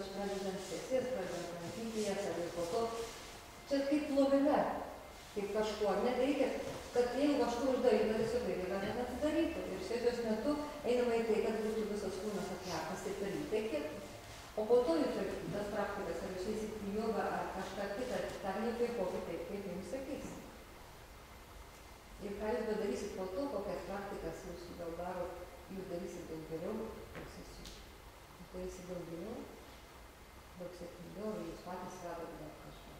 ypač pradedant sesijas, pradedant lankyti jas, ar ir po to. Čia kaip plovime, kaip kažkuo, net reikia, kad jeigu kažkur uždaryta, tiesiog reikia, kad neatidarytų. Ir sesijos metu einama į tai, kad būtų visas kūnas atliakas ir per įtekį. O po to jūs tas praktikas, ar jūs eisit į jogą, ar kažką kitą, tam nekvėpuokit taip, kaip jums sakys. Ir ką jūs bedarysit po to, kokias praktikas jūs gal darot, jūs darysit daug geriau, darysit daug geriau, daug sėkmingiau, jūs patys radot dar kažką.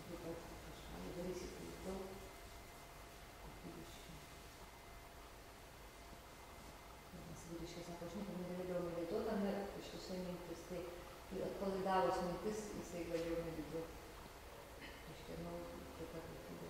Jūs darysit daug kokybiškai. Nes vyriškai sako, aš niekam negalėjau medituoti, ar ištisai mintis, tai atpalaidavus mintis, jisai galėjo medituoti. Reiškia, taip pat kokybė.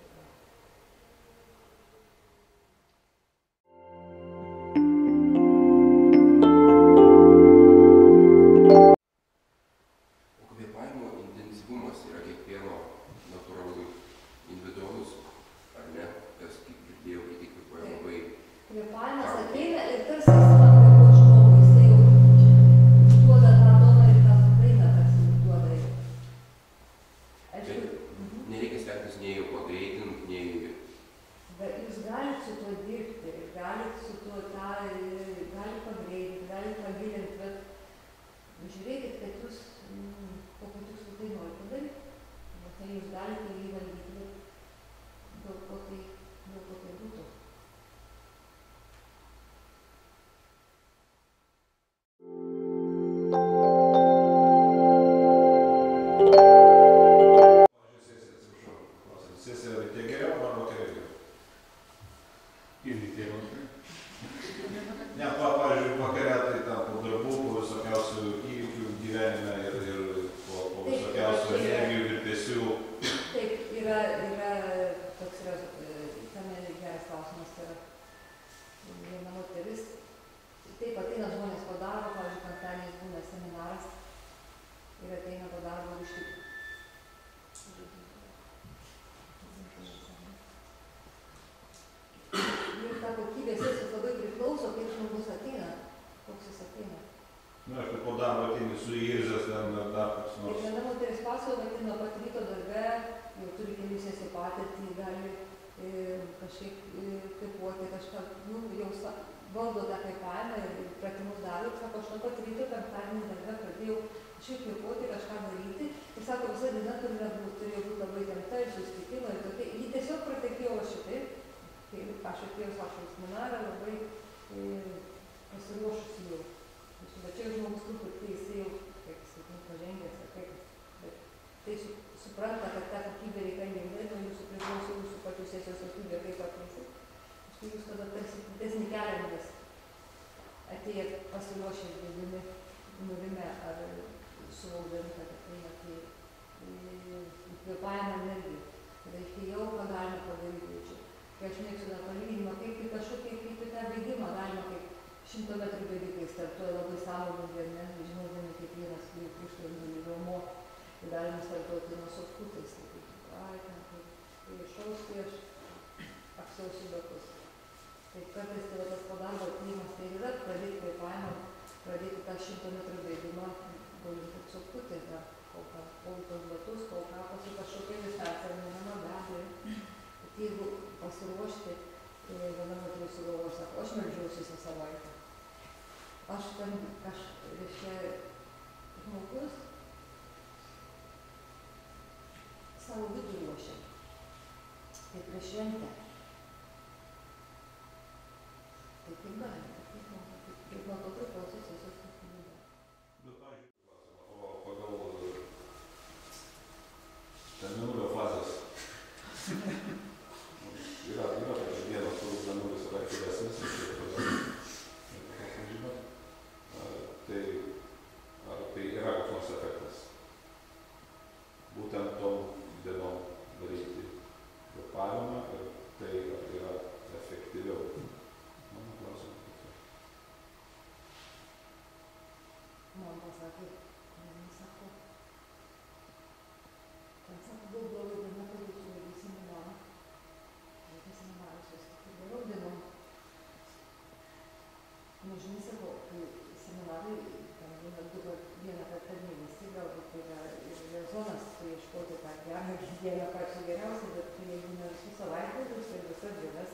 Žinai, sako, kai seminarai, ten vieną kartą per mėnesį, galbūt tai yra ir rezonas ieškoti tą gerą dieną pačią geriausią, bet jeigu ne visus savaitgalius ir visas dienas,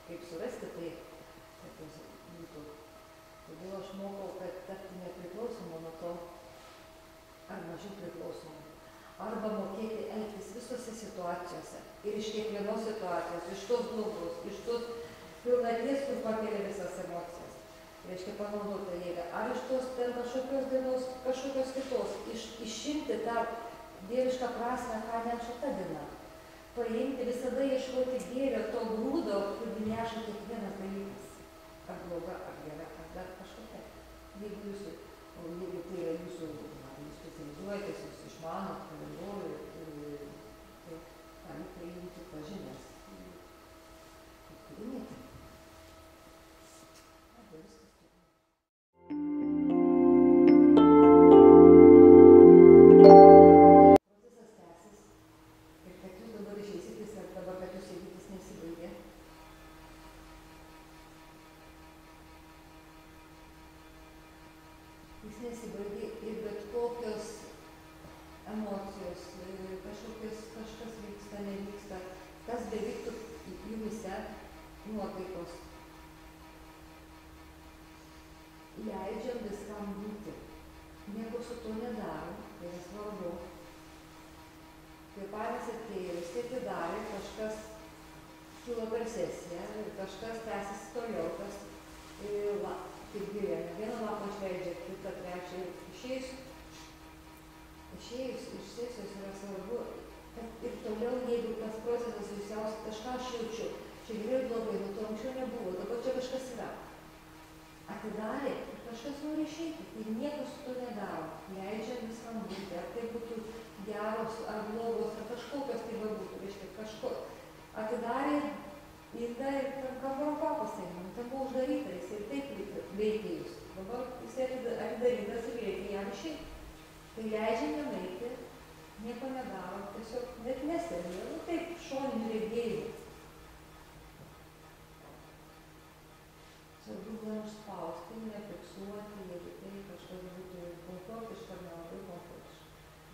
kaip surasti tai, kad tas būtų. Todėl aš mokau, kad tapti nepriklausomą nuo to, ar mažiau priklausomą. Arba mokėti elgtis visose situacijose. Ir iš kiekvienos situacijos, iš tos blogos, iš tos pilnaties, kur pakelia visas emocijas. Reiškia panaudoti jėgą. Ar iš tos ten kažkokios dienos, kažkokios kitos. Išimti tą dievišką prasmę, ką neša ta diena. Paimti, visada ieškoti gėrio, to grūdo, kurį neša kiekvienas dalykas. Ar bloga, ar gera, ar dar kažkokia. Jeigu tai yra jūsų, jūs specializuojatės, jūs išmanot kalendorių, tai galite įjungti pažinęs. Tyrinėti. Procesas tęsis. Ir kad jūs dabar išeisit, ar dabar, kad jūs sėdytis nesibaigė. Jis nesibaigė ir bet kokios emocijos, kažkas vyksta, nevyksta, kas bevyktų jumyse, nuotaikos. Leidžiam viskam būti. Nieko su to nedarom, tai yra svarbu. Kvėpavimas atėjo, jis atidarė, kažkas kilo per sesiją, kažkas tęsis toliau, kas kaip gyvena. Vieną lapą išleidžia, kitą, trečią ir išėjus iš sesijos yra svarbu, kad ir toliau, jeigu tas procesas visiausias, kažką aš jaučiu, čia gerai ir blogai, nu to anksčiau nebuvo, dabar čia kažkas yra. Atidarė ir kažkas nori išeiti, ir nieko su to nedaro. Leidžia viskam būti, ar tai būtų geros, ar blogos, ar kažkokios tai būtų, reiškia kažko. Atidarė įdą ir kambaro papas eina, ten buvo uždaryta, jis ir taip veikia jūs. Dabar jis atidarytas ir reikia jam išeiti. Tai leidžia jam eiti, nieko nedaro, tiesiog net nestebė, nu taip šoninių regėjimų. Svarbu neužspausti, nefiksuoti, jeigu tai kažkas būtų komfortiška, nelabai komfortiška.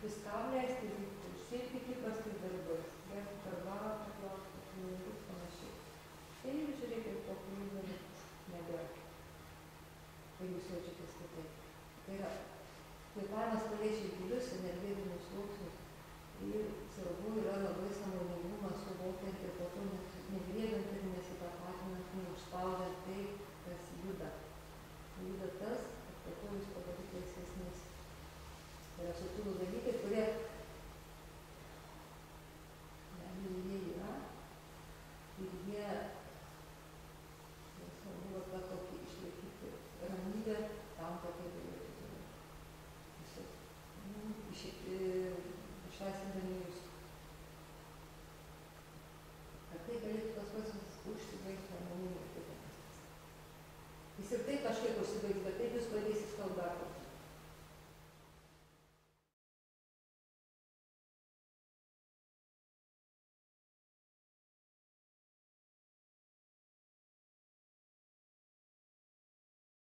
Viskam leisti vykti, užsiimti įprastais darbais, gerti karbarą, paklausti, pinigus, panašiai. Tai ir žiūrėkit, kokių dalykų nebėra, kai jūs jaučiatės kitaip. Tai yra, kvėpavimas paliečia gilius energetinius sluoksnius ir svarbu yra labai sąmoningumas suvokiant ir po to negrėdant ir nesitapatinant, neužspaudant tai, kas juda. Juda tas, kad po to jūs padaryti laisvesnis. Tai yra subtilūs dalykai, kurie jie yra ir jie svarbu tą tokį išlaikyti ramybę tam, kad tai galėtų išlaisvindami jūs. Kad tai galėtų tas procesas užsibaigti harmoningai. Jis ir taip kažkaip užsibaigs, bet taip jūs pradėsit kalbą.